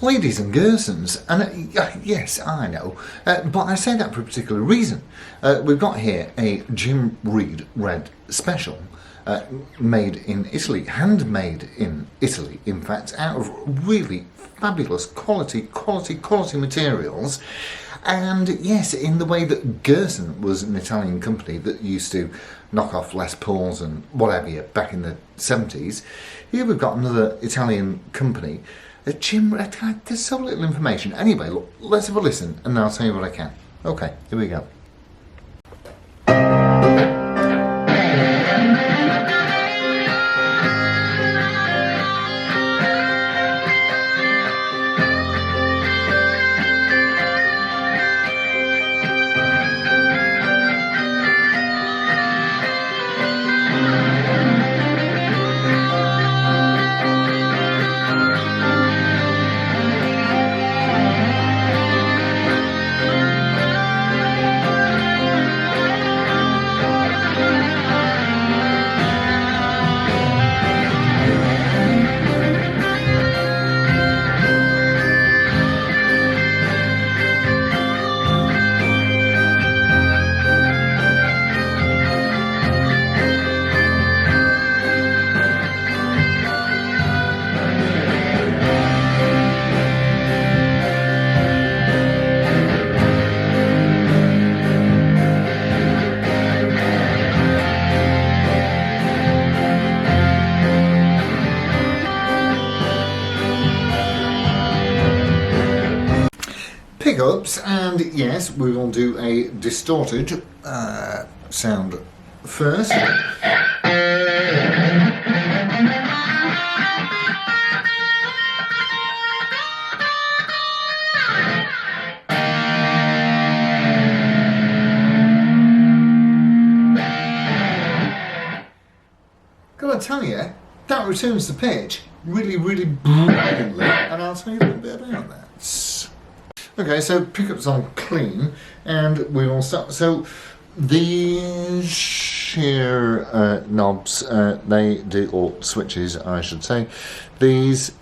Ladies and Gersons, and yes, I know, but I say that for a particular reason. We've got here a Jim Reed Red Special, made in Italy, handmade in Italy, in fact, out of really fabulous quality materials. And yes, in the way that Gerson was an Italian company that used to knock off Les Pauls and whatever back in the 70s, here we've got another Italian company. Jim, there's so little information. Anyway, look, let's have a listen and I'll tell you what I can. Okay, here we go. Pickups, and yes, we will do a distorted sound first. Gotta tell you, that returns the pitch really brilliantly, and I'll tell you a little bit about that. Okay, so pickups on clean, and we will start. So these shear knobs, they do, or switches, I should say. These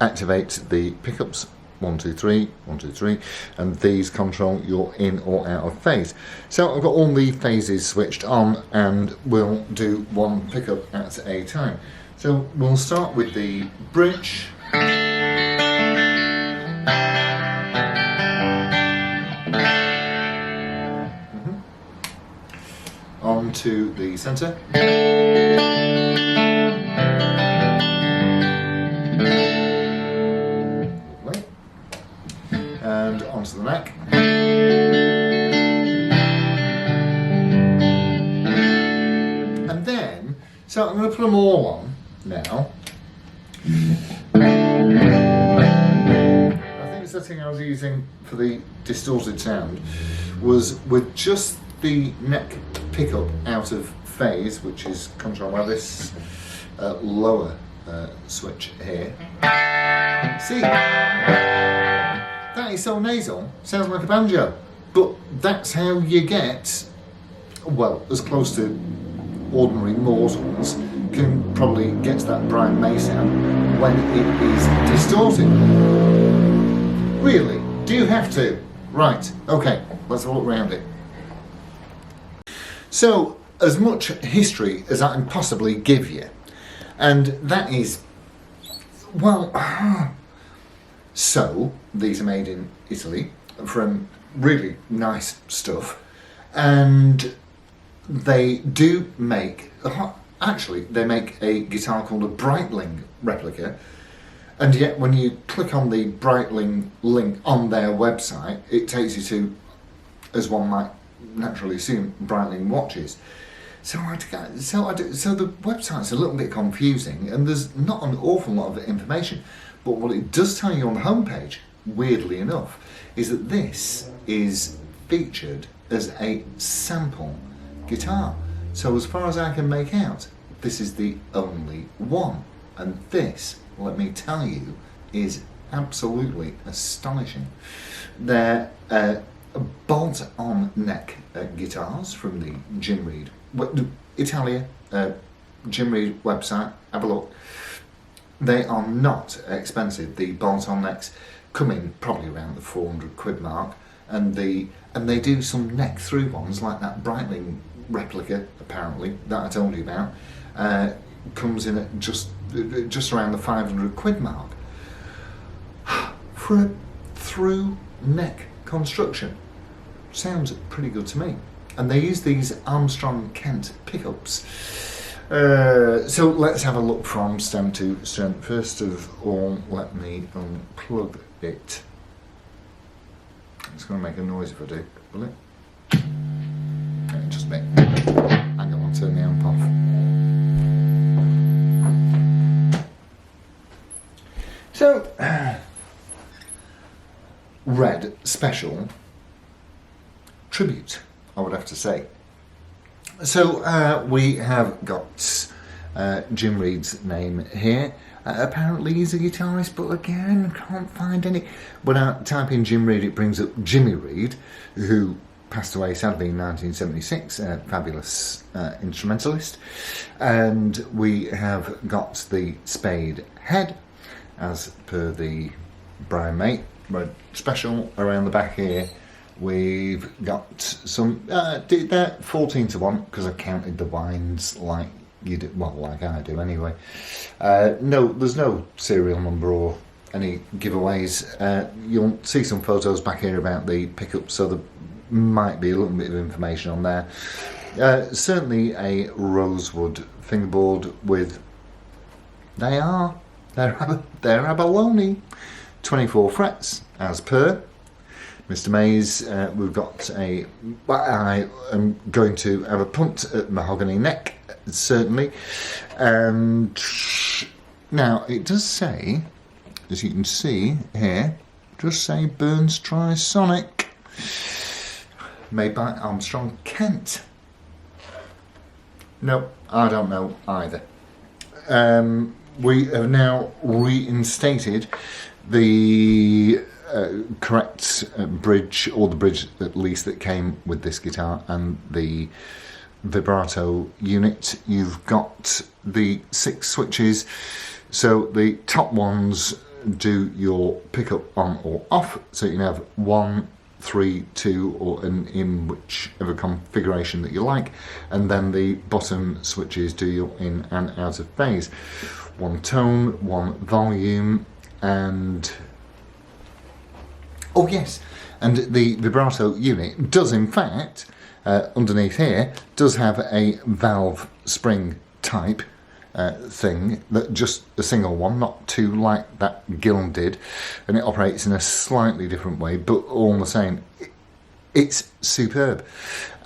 activate the pickups 1, 2, 3, 1, 2, 3, and these control your in or out of phase. So I've got all the phases switched on, and we'll do one pickup at a time. So we'll start with the bridge. Onto the centre. Lovely. And onto the neck. And then, so I'm going to put them all on now. I think the setting I was using for the distorted sound was with just the neck pickup out of phase, which is controlled by this lower switch here. See, that is so nasal, sounds like a banjo, but that's how you get, well, as close to ordinary mortals can probably get to that Brian May sound when it is distorted. Really? Do you have to? Right, okay, let's have a look around it. So, as much history as I can possibly give you, and that is, well, so these are made in Italy from really nice stuff, and they do make, actually they make a guitar called a Breitling replica, and yet when you click on the Breitling link on their website, it takes you to, as one might naturally assume, Breitling watches. So the website's a little bit confusing, and there's not an awful lot of information. But what it does tell you on the homepage, weirdly enough, is that this is featured as a sample guitar. So as far as I can make out, this is the only one. And this, let me tell you, is absolutely astonishing. They're bolt-on neck guitars from the Jim Reed Italia Jim Reed website. Have a look. they are not expensive. The bolt-on necks come in probably around the £400 mark, and they do some neck-through ones like that Breitling replica, apparently, that I told you about, comes in at just around the £500 mark for a through neck construction. Sounds pretty good to me. And they use these Armstrong Kent pickups. So let's have a look from stem to stem. First of all, let me unplug it. It's going to make a noise if I do, will it? Just me. Hang on, I'll turn the amp off. So, Red Special Tribute, I would have to say. So we have got Jim Reed's name here. Apparently he's a guitarist, but again, can't find any. When I type in Jim Reed, it brings up Jimmy Reed, who passed away sadly in 1976, a fabulous instrumentalist. And we have got the Spade head, as per the Brian May Red Special around the back here. We've got some, did that 14 to 1, because I counted the winds like you do, well, like I do anyway. No, there's no serial number or any giveaways. You'll see some photos back here about the pickup, so there might be a little bit of information on there. Certainly a rosewood fingerboard with, they're abalone, 24 frets as per. Mr. Mays, we've got I am going to have a punt at mahogany neck, certainly. And now it does say, as you can see here, just say Burns Trisonic, made by Armstrong Kent. No, I don't know either. We have now reinstated the correct bridge, or the bridge at least that came with this guitar, and the vibrato unit. You've got the 6 switches, so the top ones do your pickup on or off, so you can have 1, 3, 2, or in whichever configuration that you like, and then the bottom switches do your in and out of phase. 1 tone, 1 volume, and oh yes, and the vibrato unit does in fact, underneath here, does have a valve spring type thing, that just a single one, not 2 like that Gilm did, and it operates in a slightly different way, but all the same, it's superb.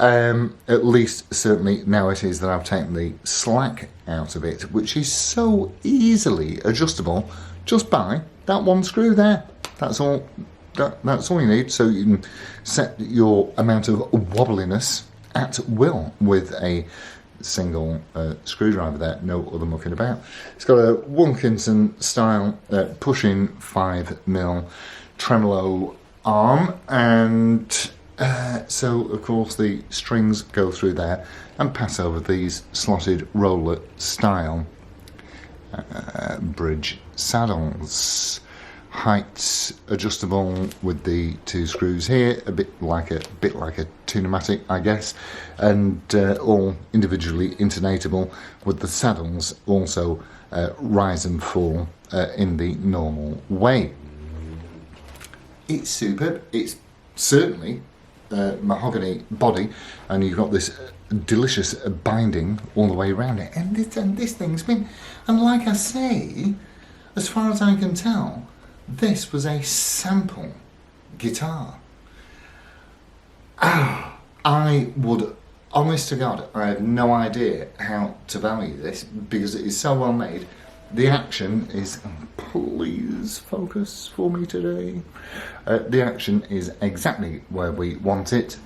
At least certainly now it is that I've taken the slack out of it, which is so easily adjustable just by that 1 screw there. That's all. That's all you need, so you can set your amount of wobbliness at will with a single screwdriver there, no other mucking about. It's got a Wilkinson style pushing 5mm tremolo arm, and so of course the strings go through there and pass over these slotted roller style bridge saddles. Heights adjustable with the 2 screws here, a bit like a Tunematic, I guess, and all individually intonatable, with the saddles also rise and fall in the normal way. It's superb. It's certainly mahogany body, and you've got this delicious binding all the way around it, and this thing's been, and like I say, as far as I can tell, this was a sample guitar. I would, honest to God, I have no idea how to value this, because it is so well made. The action is, please focus for me today. The action is exactly where we want it.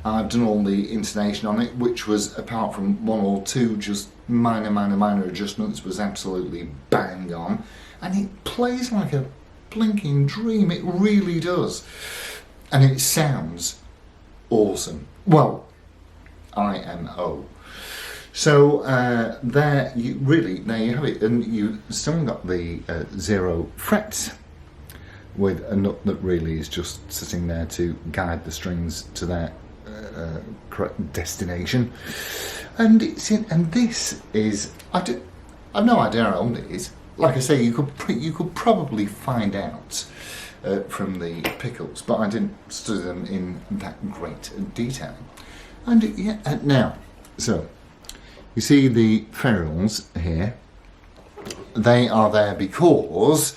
I've done all the intonation on it, which was, apart from 1 or 2 just minor adjustments, was absolutely bang on. And it plays like a blinking dream, it really does. And it sounds awesome. Well, IMO. So there you have it, and you still got the 0 frets with a nut that really is just sitting there to guide the strings to their correct destination. And this is I've no idea how old it is. Like I say, you could probably find out from the pickles, but I didn't study them in that great detail. And yeah, now, so you see the ferrules here. They are there because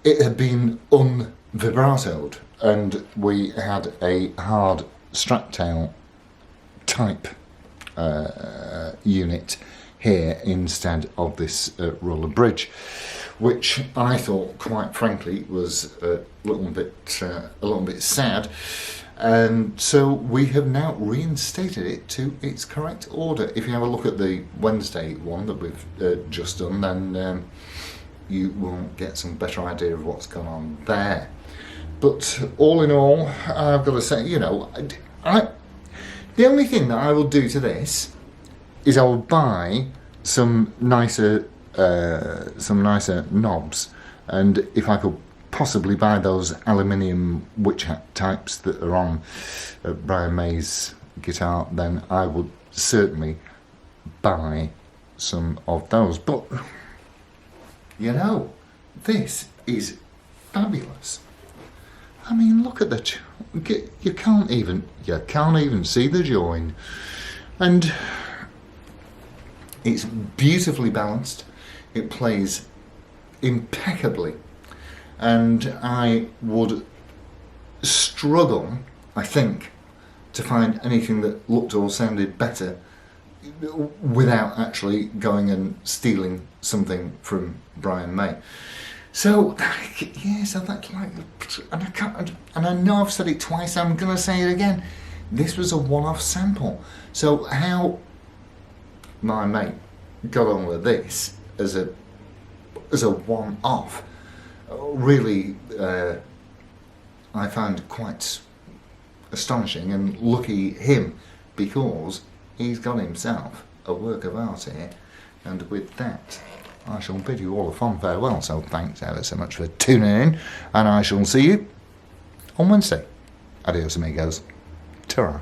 it had been unvibratoed, and we had a hard strap tail type unit here instead of this roller bridge, which I thought, quite frankly, was a little bit sad, and so we have now reinstated it to its correct order. If you have a look at the Wednesday one that we've just done, then you will get some better idea of what's gone on there. But all in all, I've got to say, you know, the only thing that I will do to this is I will buy some nicer knobs, and if I could possibly buy those aluminium witch hat types that are on Brian May's guitar, then I would certainly buy some of those. But you know, this is fabulous. I mean, look at the you can't even see the join, and it's beautifully balanced. It plays impeccably, and I would struggle, I think, to find anything that looked or sounded better without actually going and stealing something from Brian May. So yeah, so that's like, and I know I've said it twice, I'm gonna say it again. This was a one-off sample. So how my mate got on with this as a one-off, really, I find quite astonishing, and lucky him, because he's got himself a work of art here. And with that, I shall bid you all a fond farewell. So thanks ever so much for tuning in, and I shall see you on Wednesday. Adios amigos. Ta-ra.